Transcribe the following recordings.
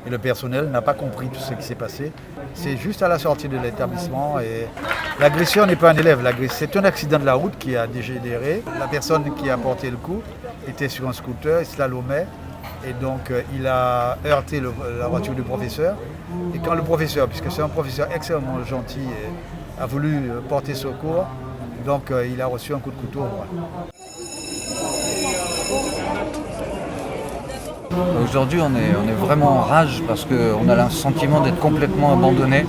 et le personnel n'a pas compris tout ce qui s'est passé. C'est juste à la sortie de l'établissement et l'agression n'est pas un élève, c'est un accident de la route qui a dégénéré. La personne qui a porté le coup était sur un scooter, il slalomait et donc il a heurté la voiture du professeur. Et quand le professeur, puisque c'est un professeur extrêmement gentil, a voulu porter secours, donc il a reçu un coup de couteau au bras. Aujourd'hui, on est vraiment en rage parce qu'on a le sentiment d'être complètement abandonné.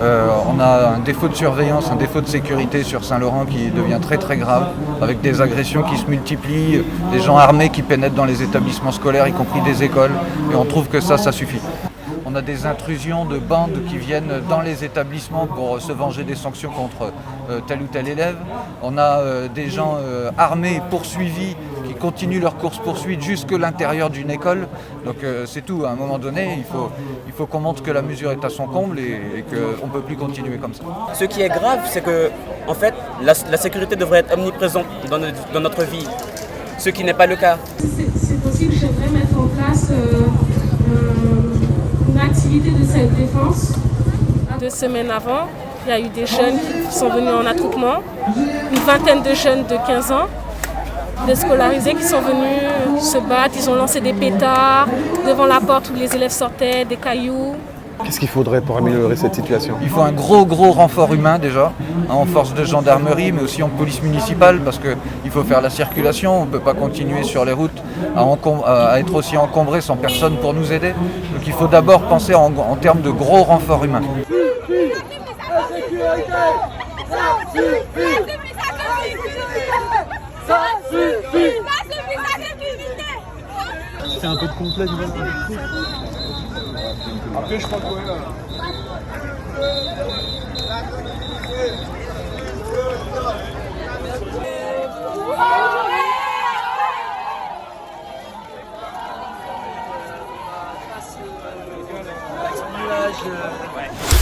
On a un défaut de surveillance, un défaut de sécurité sur Saint-Laurent qui devient très très grave, avec des agressions qui se multiplient, des gens armés qui pénètrent dans les établissements scolaires, y compris des écoles, et on trouve que ça suffit. On a des intrusions de bandes qui viennent dans les établissements pour se venger des sanctions contre tel ou tel élève. On a des gens armés, poursuivis, qui continuent leur course-poursuite jusque l'intérieur d'une école. Donc c'est tout. À un moment donné, il faut qu'on montre que la mesure est à son comble et qu'on ne peut plus continuer comme ça. Ce qui est grave, c'est que en fait, la sécurité devrait être omniprésente dans notre vie, ce qui n'est pas le cas. C'est possible, j'aimerais mettre en place une activité de self-défense. 2 semaines avant, il y a eu des jeunes qui sont venus en attroupement, une vingtaine de jeunes de 15 ans, des scolarisés qui sont venus se battre, ils ont lancé des pétards devant la porte où les élèves sortaient, des cailloux. Qu'est-ce qu'il faudrait pour améliorer cette situation? Il faut un gros renfort humain déjà, en force de gendarmerie, mais aussi en police municipale, parce qu'il faut faire la circulation, on ne peut pas continuer sur les routes à être aussi encombré sans personne pour nous aider. Donc il faut d'abord penser en termes de gros renforts humains. C'est un peu de complet, après, je crois que ouais, là. Ouais.